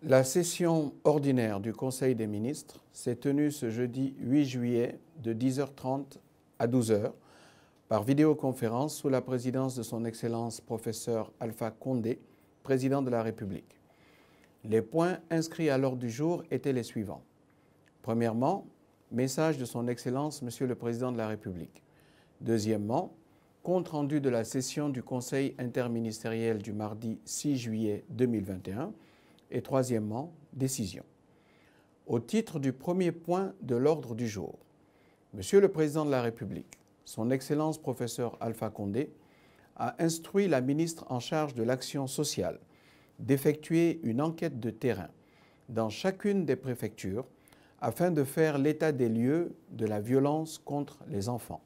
La session ordinaire du Conseil des ministres s'est tenue ce jeudi 8 juillet de 10h30 à 12h par vidéoconférence sous la présidence de son Excellence professeur Alpha Condé, président de la République. Les points inscrits à l'ordre du jour étaient les suivants. Premièrement, message de son Excellence Monsieur le Président de la République. Deuxièmement, compte rendu de la session du Conseil interministériel du mardi 6 juillet 2021. Et troisièmement, décision. Au titre du premier point de l'ordre du jour, Monsieur le Président de la République, son Excellence professeur Alpha Condé, a instruit la ministre en charge de l'action sociale d'effectuer une enquête de terrain dans chacune des préfectures afin de faire l'état des lieux de la violence contre les enfants.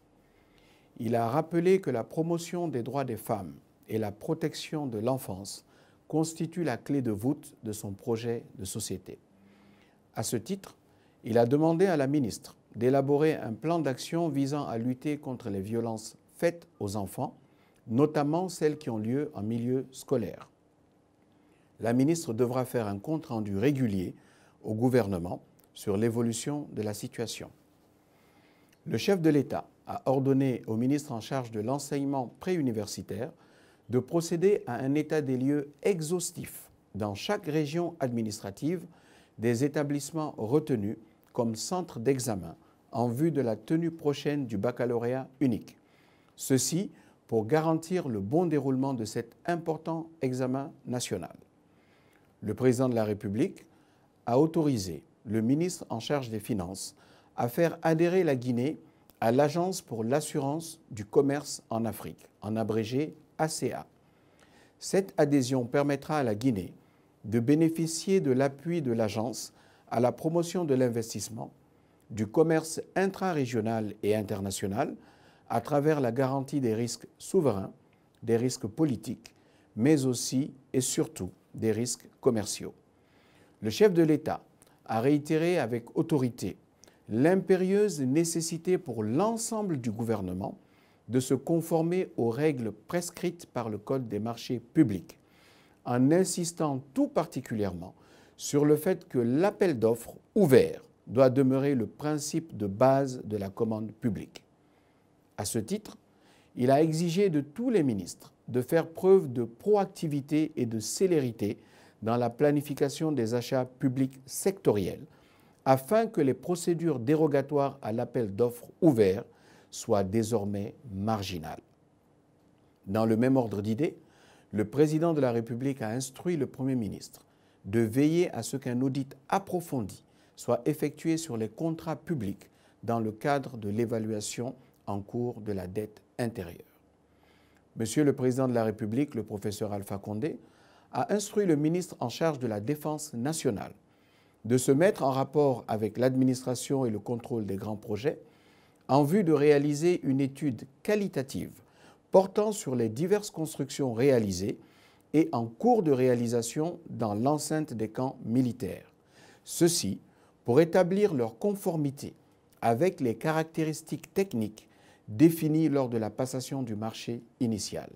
Il a rappelé que la promotion des droits des femmes et la protection de l'enfance constitue la clé de voûte de son projet de société. À ce titre, il a demandé à la ministre d'élaborer un plan d'action visant à lutter contre les violences faites aux enfants, notamment celles qui ont lieu en milieu scolaire. La ministre devra faire un compte-rendu régulier au gouvernement sur l'évolution de la situation. Le chef de l'État a ordonné au ministre en charge de l'enseignement préuniversitaire de procéder à un état des lieux exhaustif dans chaque région administrative des établissements retenus comme centre d'examen en vue de la tenue prochaine du baccalauréat unique. Ceci pour garantir le bon déroulement de cet important examen national. Le président de la République a autorisé le ministre en charge des Finances à faire adhérer la Guinée à l'Agence pour l'assurance du commerce en Afrique, en abrégé ACA. Cette adhésion permettra à la Guinée de bénéficier de l'appui de l'agence à la promotion de l'investissement, du commerce intra-régional et international à travers la garantie des risques souverains, des risques politiques, mais aussi et surtout des risques commerciaux. Le chef de l'État a réitéré avec autorité l'impérieuse nécessité pour l'ensemble du gouvernement de se conformer aux règles prescrites par le Code des marchés publics, en insistant tout particulièrement sur le fait que l'appel d'offres ouvert doit demeurer le principe de base de la commande publique. À ce titre, il a exigé de tous les ministres de faire preuve de proactivité et de célérité dans la planification des achats publics sectoriels, afin que les procédures dérogatoires à l'appel d'offres ouvert soient désormais marginales. Dans le même ordre d'idées, le président de la République a instruit le Premier ministre de veiller à ce qu'un audit approfondi soit effectué sur les contrats publics dans le cadre de l'évaluation en cours de la dette intérieure. Monsieur le président de la République, le professeur Alpha Condé, a instruit le ministre en charge de la Défense nationale de se mettre en rapport avec l'administration et le contrôle des grands projets en vue de réaliser une étude qualitative portant sur les diverses constructions réalisées et en cours de réalisation dans l'enceinte des camps militaires. Ceci pour établir leur conformité avec les caractéristiques techniques définies lors de la passation du marché initial.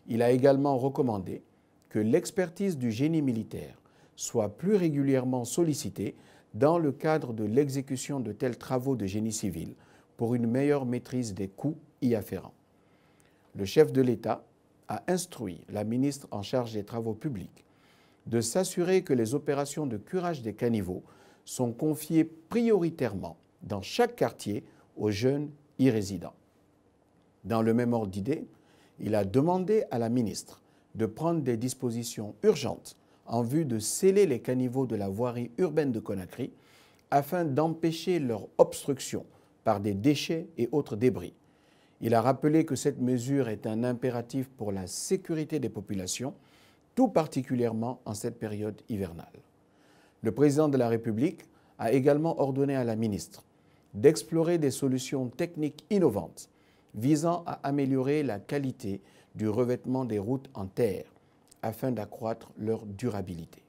Il a également recommandé que l'expertise du génie militaire soit plus régulièrement sollicitée dans le cadre de l'exécution de tels travaux de génie civil pour une meilleure maîtrise des coûts y afférents. Le chef de l'État a instruit la ministre en charge des Travaux publics de s'assurer que les opérations de curage des caniveaux sont confiées prioritairement dans chaque quartier aux jeunes y résidant. Dans le même ordre d'idées, il a demandé à la ministre de prendre des dispositions urgentes en vue de sceller les caniveaux de la voirie urbaine de Conakry afin d'empêcher leur obstruction par des déchets et autres débris. Il a rappelé que cette mesure est un impératif pour la sécurité des populations, tout particulièrement en cette période hivernale. Le président de la République a également ordonné à la ministre d'explorer des solutions techniques innovantes visant à améliorer la qualité du revêtement des routes en terre afin d'accroître leur durabilité.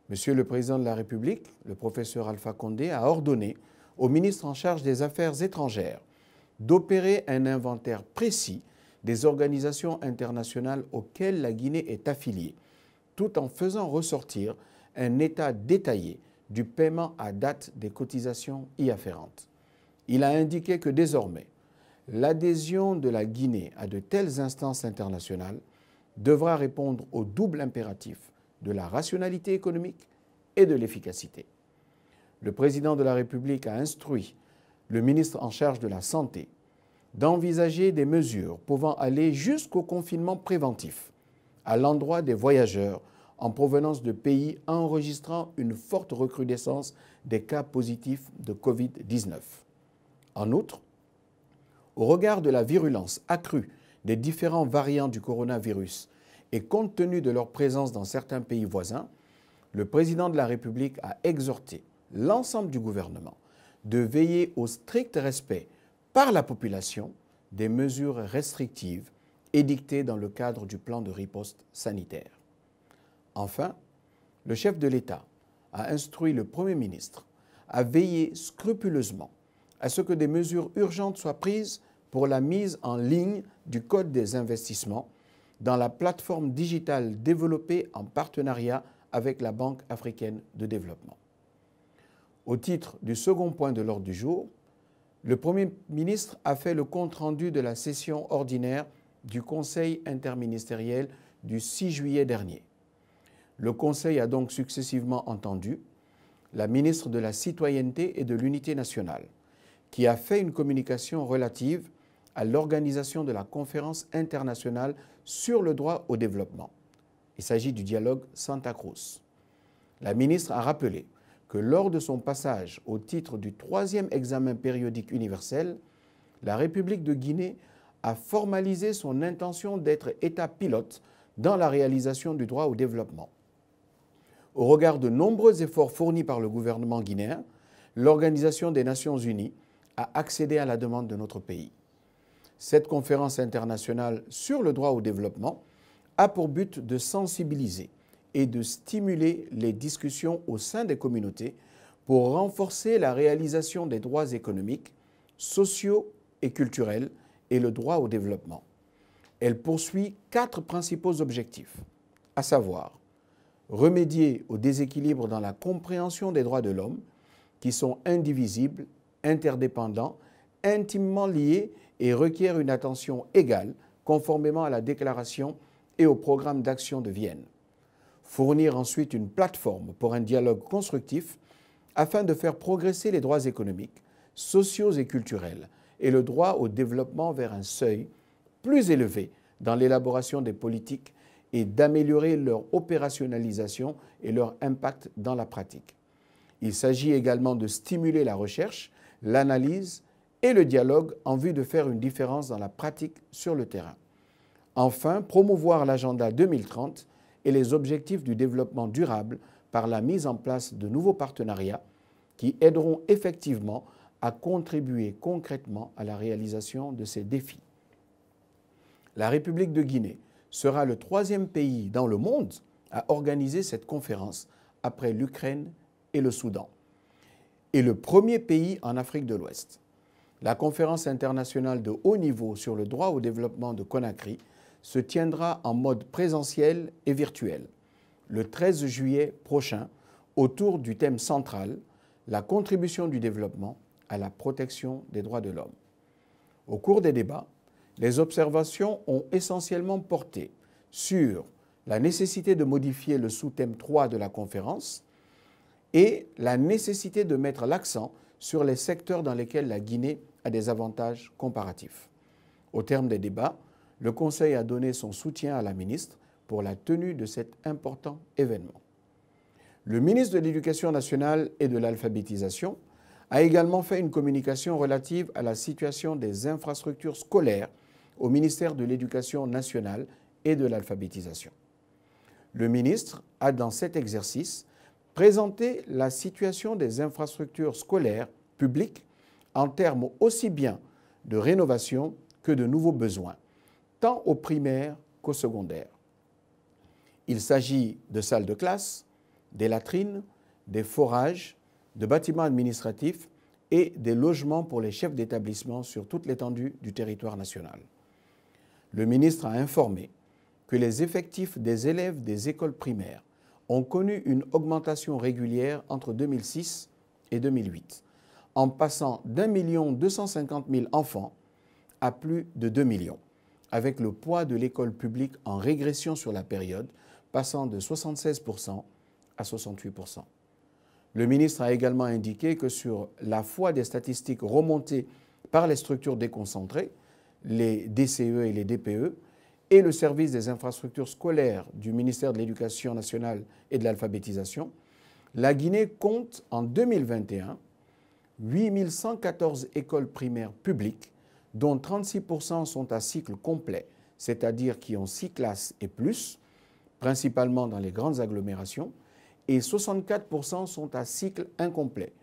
Monsieur le Président de la République, le professeur Alpha Condé, a ordonné au ministre en charge des Affaires étrangères d'opérer un inventaire précis des organisations internationales auxquelles la Guinée est affiliée, tout en faisant ressortir un état détaillé du paiement à date des cotisations y afférentes. Il a indiqué que désormais, l'adhésion de la Guinée à de telles instances internationales devra répondre au double impératif de la rationalité économique et de l'efficacité. Le président de la République a instruit le ministre en charge de la Santé d'envisager des mesures pouvant aller jusqu'au confinement préventif à l'endroit des voyageurs en provenance de pays enregistrant une forte recrudescence des cas positifs de Covid-19. En outre, au regard de la virulence accrue des différents variants du coronavirus et compte tenu de leur présence dans certains pays voisins, le président de la République a exhorté l'ensemble du gouvernement de veiller au strict respect par la population des mesures restrictives édictées dans le cadre du plan de riposte sanitaire. Enfin, le chef de l'État a instruit le Premier ministre à veiller scrupuleusement à ce que des mesures urgentes soient prises pour la mise en ligne du Code des investissements dans la plateforme digitale développée en partenariat avec la Banque africaine de développement. Au titre du second point de l'ordre du jour, le Premier ministre a fait le compte-rendu de la session ordinaire du Conseil interministériel du 6 juillet dernier. Le Conseil a donc successivement entendu la ministre de la Citoyenneté et de l'Unité nationale, qui a fait une communication relative à l'organisation de la conférence internationale sur le droit au développement. Il s'agit du dialogue Santa Cruz. La ministre a rappelé que lors de son passage au titre du 3e examen périodique universel, la République de Guinée a formalisé son intention d'être État pilote dans la réalisation du droit au développement. Au regard de nombreux efforts fournis par le gouvernement guinéen, l'Organisation des Nations Unies a accédé à la demande de notre pays. Cette conférence internationale sur le droit au développement a pour but de sensibiliser et de stimuler les discussions au sein des communautés pour renforcer la réalisation des droits économiques, sociaux et culturels et le droit au développement. Elle poursuit 4 principaux objectifs, à savoir remédier au déséquilibre dans la compréhension des droits de l'homme qui sont indivisibles, interdépendants, intimement liés et requièrent une attention égale conformément à la déclaration et au programme d'action de Vienne. Fournir ensuite une plateforme pour un dialogue constructif afin de faire progresser les droits économiques, sociaux et culturels et le droit au développement vers un seuil plus élevé dans l'élaboration des politiques et d'améliorer leur opérationnalisation et leur impact dans la pratique. Il s'agit également de stimuler la recherche, l'analyse et le dialogue en vue de faire une différence dans la pratique sur le terrain. Enfin, promouvoir l'agenda 2030 et les objectifs du développement durable par la mise en place de nouveaux partenariats qui aideront effectivement à contribuer concrètement à la réalisation de ces défis. La République de Guinée sera le 3e pays dans le monde à organiser cette conférence après l'Ukraine et le Soudan, et le 1er pays en Afrique de l'Ouest. La conférence internationale de haut niveau sur le droit au développement de Conakry se tiendra en mode présentiel et virtuel le 13 juillet prochain autour du thème central « La contribution du développement à la protection des droits de l'homme ». Au cours des débats, les observations ont essentiellement porté sur la nécessité de modifier le sous-thème 3 de la conférence et la nécessité de mettre l'accent sur les secteurs dans lesquels la Guinée a des avantages comparatifs. Au terme des débats, le Conseil a donné son soutien à la ministre pour la tenue de cet important événement. Le ministre de l'Éducation nationale et de l'alphabétisation a également fait une communication relative à la situation des infrastructures scolaires au ministère de l'Éducation nationale et de l'alphabétisation. Le ministre a, dans cet exercice, présenté la situation des infrastructures scolaires publiques en termes aussi bien de rénovation que de nouveaux besoins, tant au primaire qu'au secondaire. Il s'agit de salles de classe, des latrines, des forages, de bâtiments administratifs et des logements pour les chefs d'établissement sur toute l'étendue du territoire national. Le ministre a informé que les effectifs des élèves des écoles primaires ont connu une augmentation régulière entre 2006 et 2008, en passant d'1,250,000 enfants à plus de 2 millions, avec le poids de l'école publique en régression sur la période, passant de 76% à 68%. Le ministre a également indiqué que sur la foi des statistiques remontées par les structures déconcentrées, les DCE et les DPE, et le service des infrastructures scolaires du ministère de l'Éducation nationale et de l'alphabétisation, la Guinée compte en 2021 8114 écoles primaires publiques, dont 36% sont à cycle complet, c'est-à-dire qui ont 6 classes et plus, principalement dans les grandes agglomérations, et 64% sont à cycle incomplet,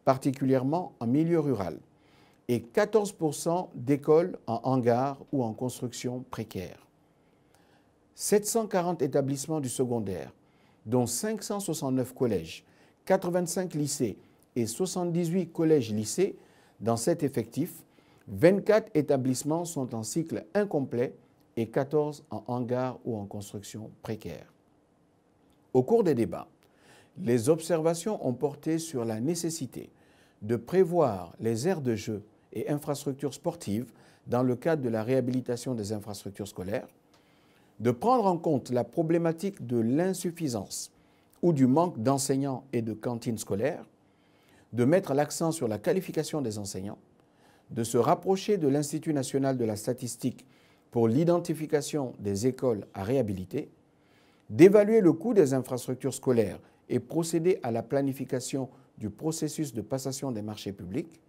particulièrement en milieu rural, et 14% d'écoles en hangar ou en construction précaire. 740 établissements du secondaire, dont 569 collèges, 85 lycées et 78 collèges-lycées, dans cet effectif, 24 établissements sont en cycle incomplet et 14 en hangar ou en construction précaire. Au cours des débats, les observations ont porté sur la nécessité de prévoir les aires de jeu et infrastructures sportives dans le cadre de la réhabilitation des infrastructures scolaires, de prendre en compte la problématique de l'insuffisance ou du manque d'enseignants et de cantines scolaires, de mettre l'accent sur la qualification des enseignants, de se rapprocher de l'Institut national de la statistique pour l'identification des écoles à réhabiliter, d'évaluer le coût des infrastructures scolaires et procéder à la planification du processus de passation des marchés publics,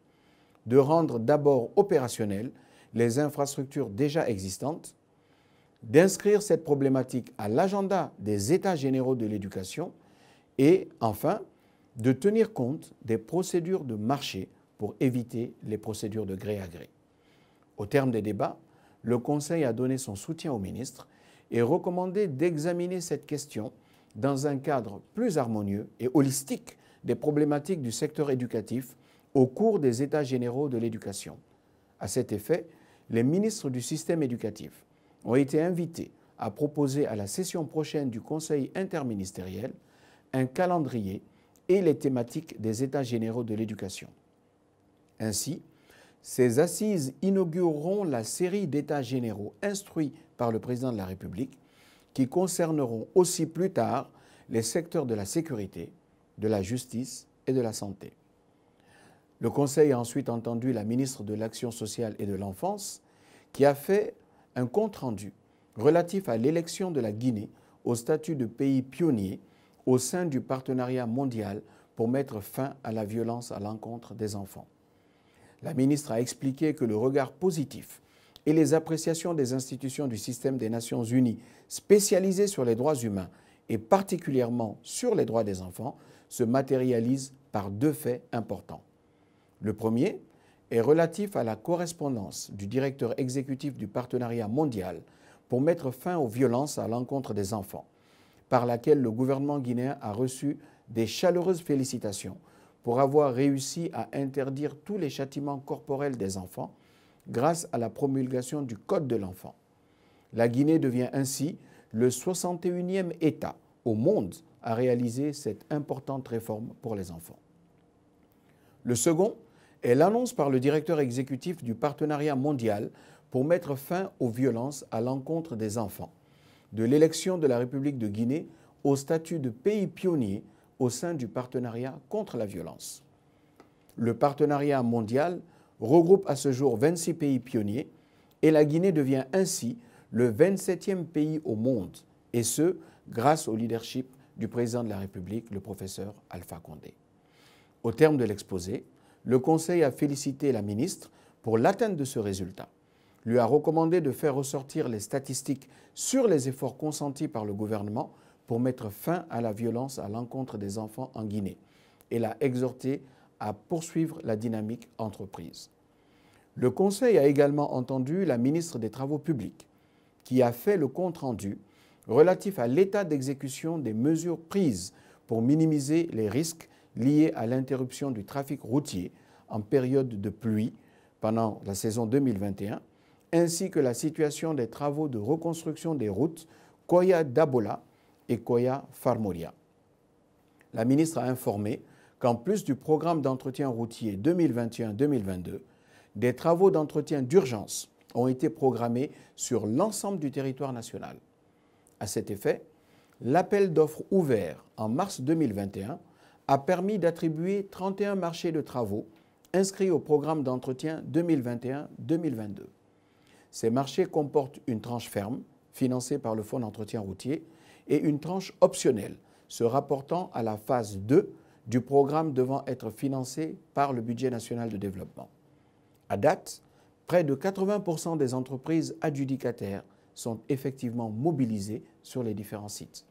de rendre d'abord opérationnelles les infrastructures déjà existantes, d'inscrire cette problématique à l'agenda des États généraux de l'éducation et, enfin, de tenir compte des procédures de marché pour éviter les procédures de gré à gré. Au terme des débats, le Conseil a donné son soutien au ministre et recommandé d'examiner cette question dans un cadre plus harmonieux et holistique des problématiques du secteur éducatif au cours des États généraux de l'éducation. À cet effet, les ministres du système éducatif ont été invités à proposer à la session prochaine du Conseil interministériel un calendrier et les thématiques des États généraux de l'éducation. Ainsi, ces assises inaugureront la série d'États généraux instruits par le président de la République qui concerneront aussi plus tard les secteurs de la sécurité, de la justice et de la santé. Le Conseil a ensuite entendu la ministre de l'Action sociale et de l'Enfance qui a fait un compte-rendu relatif à l'élection de la Guinée au statut de pays pionnier au sein du partenariat mondial pour mettre fin à la violence à l'encontre des enfants. La ministre a expliqué que le regard positif et les appréciations des institutions du système des Nations Unies spécialisées sur les droits humains et particulièrement sur les droits des enfants se matérialisent par 2 faits importants. Le premier est relatif à la correspondance du directeur exécutif du partenariat mondial pour mettre fin aux violences à l'encontre des enfants, par laquelle le gouvernement guinéen a reçu des chaleureuses félicitations pour avoir réussi à interdire tous les châtiments corporels des enfants grâce à la promulgation du Code de l'enfant. La Guinée devient ainsi le 61e État au monde à réaliser cette importante réforme pour les enfants. Le second est l'annonce par le directeur exécutif du partenariat mondial pour mettre fin aux violences à l'encontre des enfants, de l'élection de la République de Guinée au statut de pays pionnier au sein du partenariat contre la violence. Le partenariat mondial regroupe à ce jour 26 pays pionniers et la Guinée devient ainsi le 27e pays au monde, et ce, grâce au leadership du président de la République, le professeur Alpha Condé. Au terme de l'exposé, le Conseil a félicité la ministre pour l'atteinte de ce résultat, lui a recommandé de faire ressortir les statistiques sur les efforts consentis par le gouvernement pour mettre fin à la violence à l'encontre des enfants en Guinée et l'a exhorté à poursuivre la dynamique entreprise. Le Conseil a également entendu la ministre des Travaux publics qui a fait le compte-rendu relatif à l'état d'exécution des mesures prises pour minimiser les risques liés à l'interruption du trafic routier en période de pluie pendant la saison 2021, ainsi que la situation des travaux de reconstruction des routes Koya-Dabola et Koya-Farmoria. La ministre a informé qu'en plus du programme d'entretien routier 2021-2022, des travaux d'entretien d'urgence ont été programmés sur l'ensemble du territoire national. À cet effet, l'appel d'offres ouvert en mars 2021 a permis d'attribuer 31 marchés de travaux inscrits au programme d'entretien 2021-2022. Ces marchés comportent une tranche ferme, financée par le Fonds d'entretien routier, et une tranche optionnelle, se rapportant à la phase 2 du programme devant être financé par le budget national de développement. À date, près de 80% des entreprises adjudicataires sont effectivement mobilisées sur les différents sites.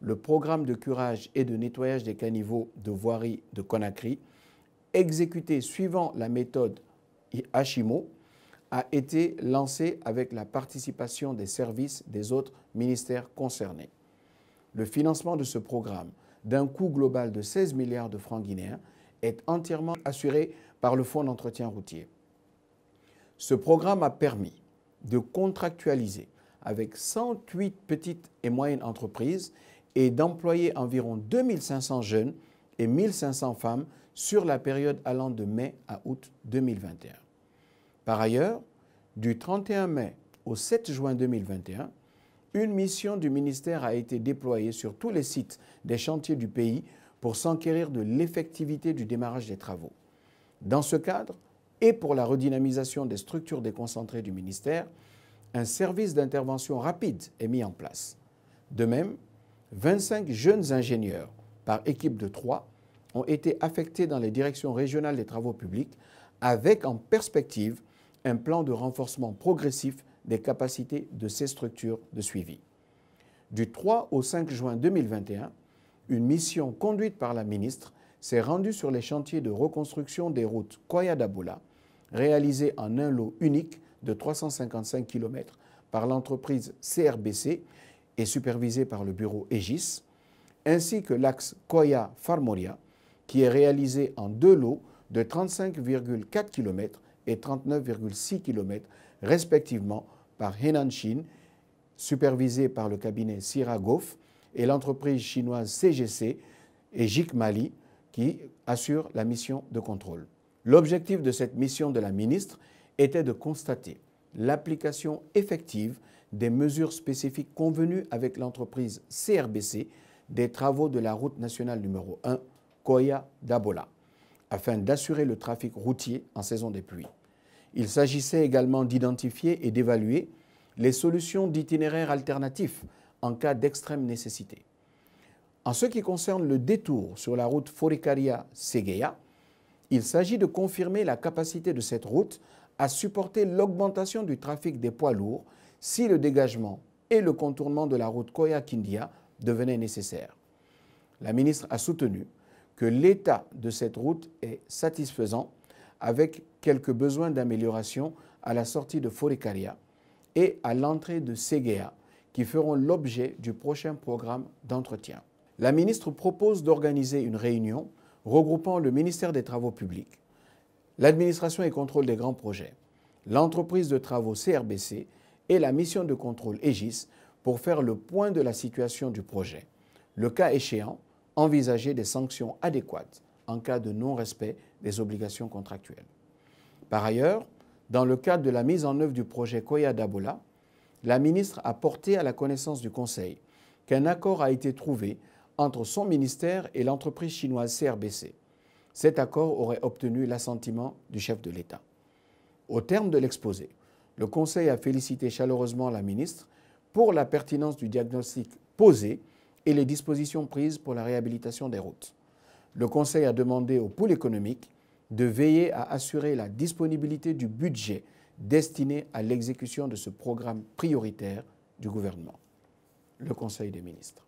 Le programme de curage et de nettoyage des caniveaux de voirie de Conakry, exécuté suivant la méthode Hashimo, a été lancé avec la participation des services des autres ministères concernés. Le financement de ce programme, d'un coût global de 16 milliards de francs guinéens, est entièrement assuré par le Fonds d'entretien routier. Ce programme a permis de contractualiser avec 108 petites et moyennes entreprises et d'employer environ 2500 jeunes et 1500 femmes sur la période allant de mai à août 2021. Par ailleurs, du 31 mai au 7 juin 2021, une mission du ministère a été déployée sur tous les sites des chantiers du pays pour s'enquérir de l'effectivité du démarrage des travaux. Dans ce cadre, et pour la redynamisation des structures déconcentrées du ministère, un service d'intervention rapide est mis en place. De même, 25 jeunes ingénieurs par équipe de 3 ont été affectés dans les directions régionales des travaux publics avec en perspective un plan de renforcement progressif des capacités de ces structures de suivi. Du 3 au 5 juin 2021, une mission conduite par la ministre s'est rendue sur les chantiers de reconstruction des routes Koya-Dabola, réalisés en un lot unique de 355 km par l'entreprise CRBC et supervisé par le bureau Aegis, ainsi que l'axe Koya-Farmoria, qui est réalisé en 2 lots de 35,4 km et 39,6 km, respectivement par Henan Shin, supervisé par le cabinet Siragoff, et l'entreprise chinoise CGC et JIC Mali, qui assure la mission de contrôle. L'objectif de cette mission de la ministre était de constater l'application effective des mesures spécifiques convenues avec l'entreprise CRBC des travaux de la route nationale numéro 1, Koya-Dabola, afin d'assurer le trafic routier en saison des pluies. Il s'agissait également d'identifier et d'évaluer les solutions d'itinéraires alternatifs en cas d'extrême nécessité. En ce qui concerne le détour sur la route Forikaria-Séguéa, il s'agit de confirmer la capacité de cette route à supporter l'augmentation du trafic des poids lourds si le dégagement et le contournement de la route Koya-Kindia devenaient nécessaires. La ministre a soutenu que l'état de cette route est satisfaisant avec quelques besoins d'amélioration à la sortie de Forikaria et à l'entrée de Séguéa qui feront l'objet du prochain programme d'entretien. La ministre propose d'organiser une réunion regroupant le ministère des Travaux publics, l'administration et contrôle des grands projets, l'entreprise de travaux CRBC et la mission de contrôle Aegis pour faire le point de la situation du projet. Le cas échéant, envisager des sanctions adéquates en cas de non-respect des obligations contractuelles. Par ailleurs, dans le cadre de la mise en œuvre du projet Koya-Dabola, la ministre a porté à la connaissance du Conseil qu'un accord a été trouvé entre son ministère et l'entreprise chinoise CRBC. Cet accord aurait obtenu l'assentiment du chef de l'État. Au terme de l'exposé, le Conseil a félicité chaleureusement la ministre pour la pertinence du diagnostic posé et les dispositions prises pour la réhabilitation des routes. Le Conseil a demandé au pôle économique de veiller à assurer la disponibilité du budget destiné à l'exécution de ce programme prioritaire du gouvernement. Le Conseil des ministres.